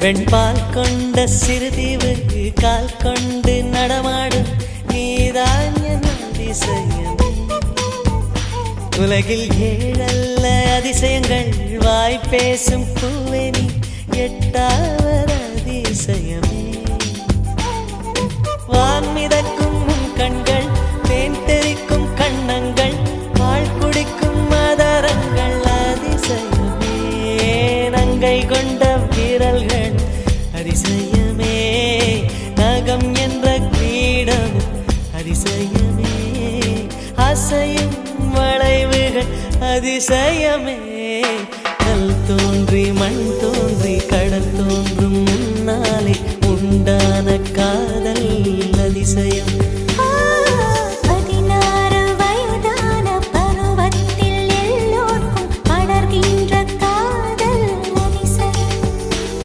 வெண்பால் கொண்ட சிறுதீவு கால் கொண்டு நடமாடும் நீதான் என் அதிசயம். உலகில் ஏழல்ல அதிசயங்கள் வாய் பேசும் பூவெனி எட்டாவது அதிசயமே. வான் மிதக்கும் கண்கள் தேன் தெறிக்கும் கண்ணங்கள் பால் குடிக்கும் மதரங்கள் அதிசயமே. நங்கை கொண்ட விரல்கள் அதிசயமே. நகம் என்ற கிரீடம் அதிசயமே. அசையும் வளைவுகள் அதிசயமே. கல் தோன்றி மண் தோன்றி கடல் தோன்றும் முன்னாலே உண்டான காதல் அதிசயம்.